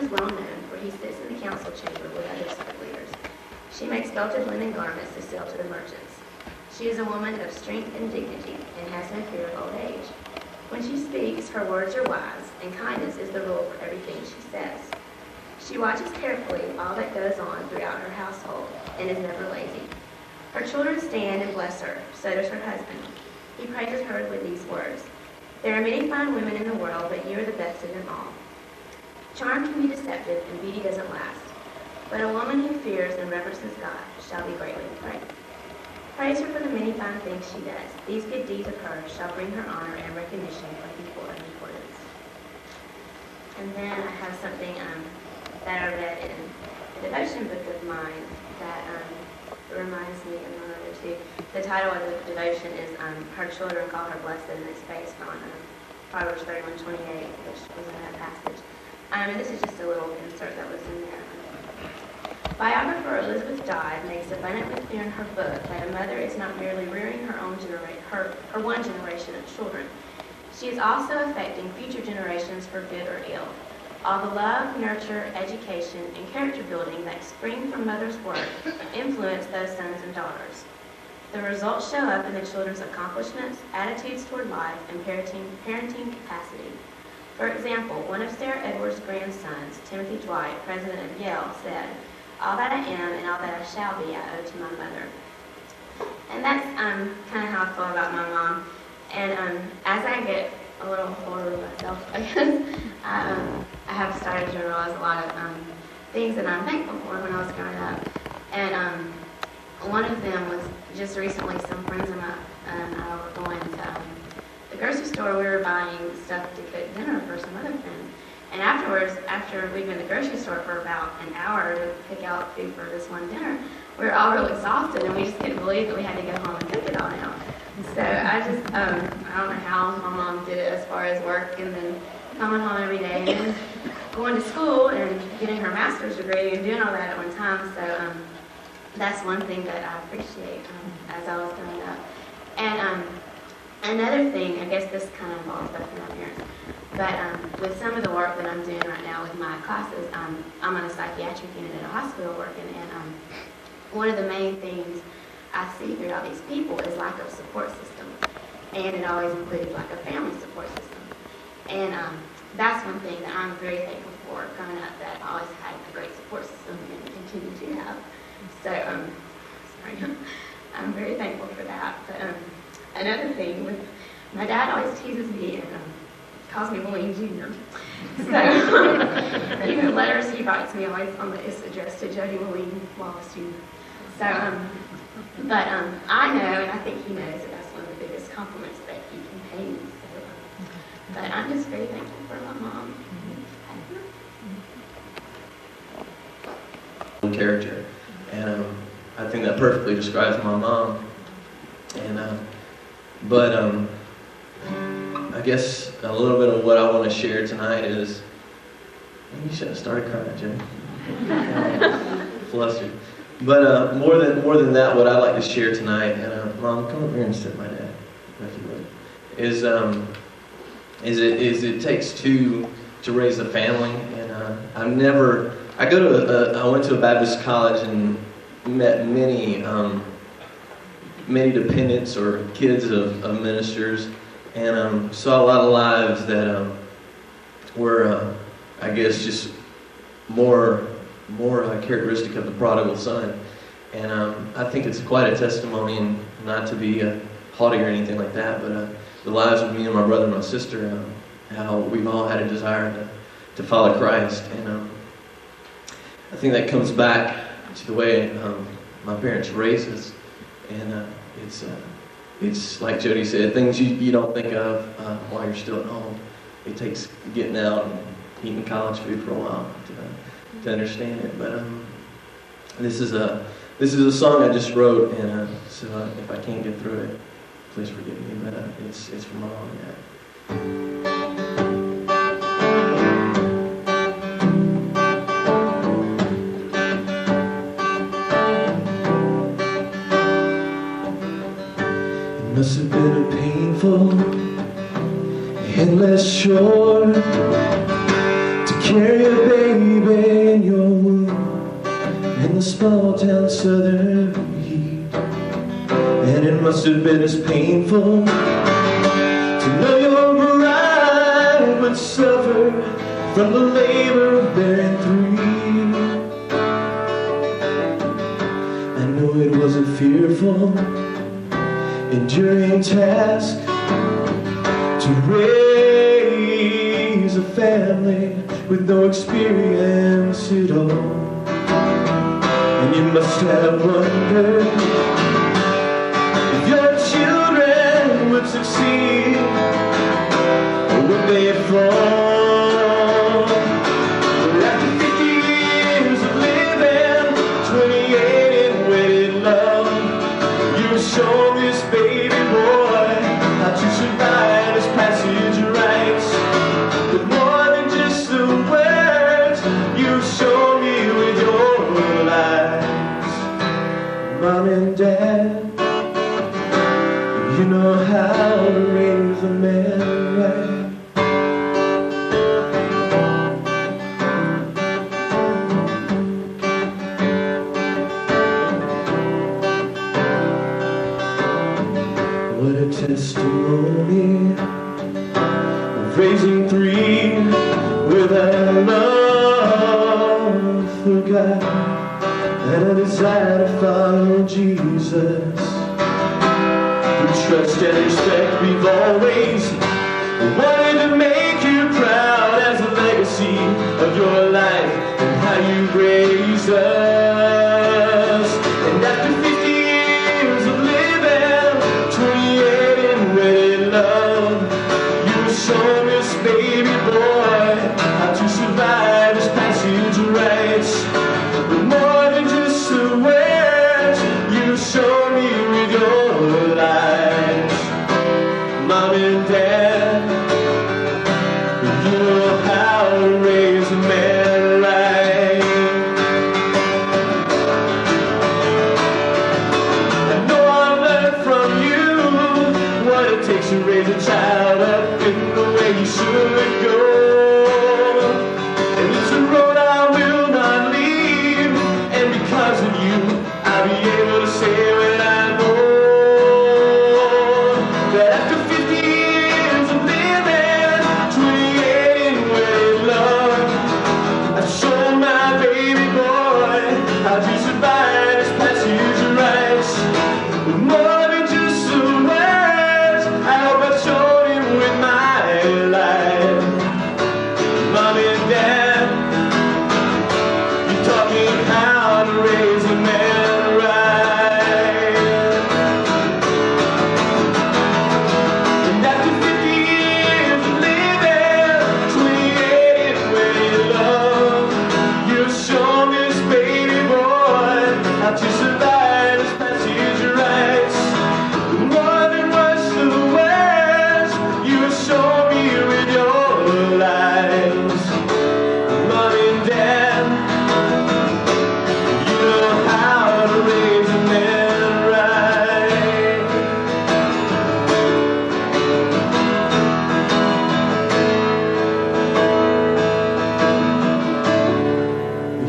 is well known, for he sits in the council chamber with other civic leaders. She makes belted linen garments to sell to the merchants. She is a woman of strength and dignity, and has no fear of old age. When she speaks, her words are wise, and kindness is the rule for everything she says. She watches carefully all that goes on throughout her household, and is never lazy. Her children stand and bless her, so does her husband. He praises her with these words: "There are many fine women in the world, but you are the best of them all." Charm can be deceptive, and beauty doesn't last. But a woman who fears and reverences God shall be greatly praised. Praise her for the many fine things she does. These good deeds of hers shall bring her honor and recognition from people of importance. And then I have something that I read in a devotion book of mine that reminds me of my mother too. The title of the devotion is "Her Children Call Her Blessed," and it's based on Proverbs 31:28, which was in that passage. And this is just a little insert that was in there. Biographer Elizabeth Dodd makes abundantly clear in her book that a mother is not merely rearing her one generation of children. She is also affecting future generations for good or ill. All the love, nurture, education, and character building that spring from mother's work influence those sons and daughters. The results show up in the children's accomplishments, attitudes toward life, and parenting capacity. For example, one of Sarah Edwards' grandsons, Timothy Dwight, president of Yale, said, "All that I am and all that I shall be, I owe to my mother." And that's kind of how I feel about my mom. And as I get a little older myself, I guess, I have started to realize a lot of things that I'm thankful for when I was growing up. And one of them was just recently some friends of mine and I were going to the grocery store. We were buying stuff to cook dinner for some other friends. And afterwards, after we'd been in the grocery store for about an hour to pick out food for this one dinner, we were all real exhausted, and we just couldn't believe that we had to go home and cook it all now. So I just, I don't know how my mom did it as far as work, and then coming home every day, and then going to school and getting her master's degree and doing all that at one time. So that's one thing that I appreciate as I was growing up. And another thing, I guess this kind of involves both of my parents, but with some of the work that I'm doing right now with my classes, I'm on a psychiatric unit at a hospital working, and one of the main things I see throughout these people is lack of support systems, and it always includes like a family support system. And that's one thing that I'm very thankful for growing up, that I always had a great support system and continue to have. So, I'm very thankful for that. But another thing, with my dad always teases me and calls me Willene Jr. So even letters he writes me always is addressed to Jody Willene Wallace Jr. So, but I know, and I think he knows, that that's one of the biggest compliments that he can pay me. So, but I'm just very thankful for my mom. Character, and I think that perfectly describes my mom. And I guess a little bit of what I want to share tonight is, you should have started crying, Jay. Flustered. But more than that, what I'd like to share tonight, and Mom, come over here and sit, my dad, if you would, is it takes two to raise a family. And I went to a Baptist college and met many dependents or kids of ministers, and saw a lot of lives that were, I guess, just more characteristic of the prodigal son. And I think it's quite a testimony, and not to be haughty or anything like that, but the lives of me and my brother and my sister, how we've all had a desire to follow Christ. And I think that comes back to the way my parents raised us. And it's like Jody said, things you don't think of while you're still at home. It takes getting out and eating college food for a while to understand it. But this is a song I just wrote, and so if I can't get through it, please forgive me. But it's from my mom and dad. Must have been a painful, endless chore to carry a baby baby in your womb in the small town southern heat. And it must have been as painful to know your bride would suffer from the labor of bearing three. I know it was a fearful, enduring task to raise a family with no experience at all. And you must have wondered if your children would succeed or would they fall. But after 50 years of living, 28 in wedded love, you've shown this baby boy how to survive this passage of rights. But more than just the words, you've shown me with your lives. Mom and Dad, you know how to raise a man right. What a testimony of raising three with a love for God and a desire to follow Jesus. With trust and respect, we've always wanted to make you proud as a legacy of your life and how you raised us. And after 50 years of living, 28 in wedded love, you've shown this baby boy how to survive this passage of rights. But more than just the words, you've shown me with your lives. Mom and Dad, you know how to raise a man right. I know I've learned from you what it takes to raise a child up in the way he should go. And it's a road I will not leave, and because of you, I'll be able to say what I know, that after 50 years of living, 28 in wedded love, I've shown my baby boy how to survive this passage of rights. With more than just the words, I hope I've shown him with my life. Mom and Dad, you taught me how to raise a man right. And after 50 years of living, 28 in wedded love, you've shown this baby boy how to survive this passage of rights. But more than just the words, you've shown me with your lives. Mom and Dad, you know how to raise a man right.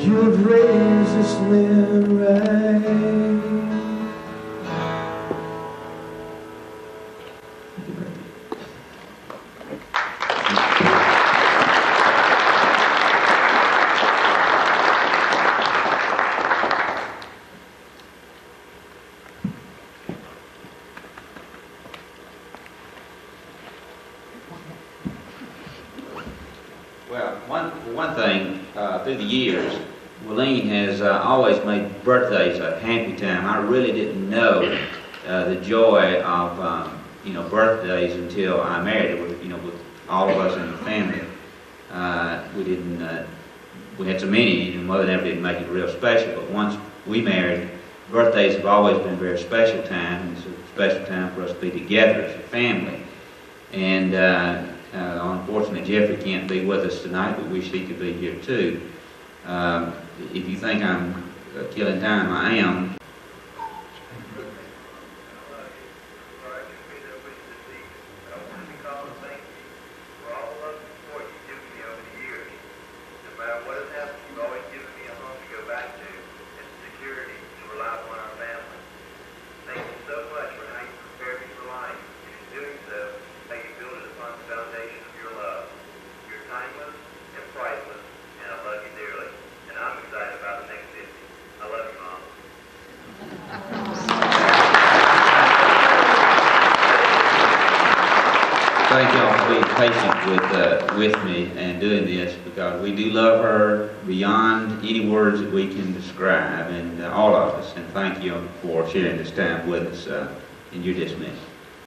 You have raised this man right. Well, one thing, through the years, Willene has always made birthdays a happy time. I really didn't know the joy of birthdays until I married her. With all of us in the family, we had so many, and Mother never did make it real special. But once we married, birthdays have always been a very special time, and it's a special time for us to be together as a family. And unfortunately, Jeffrey can't be with us tonight, but wish he could be here too. If you think I'm killing time, I am. What have, you've always given me a home to go back to and security to rely upon our family. Thank you so much for how you prepared me for life. And in doing so, how you build it upon the foundation of your love. You're timeless and priceless, and I love you dearly. And I'm excited about the next 50. I love you, Mom. Thank y'all for being patient with me and doing this, because we do love her beyond any words that we can describe, and all of us. And thank you for sharing this time with us. And you're dismissed.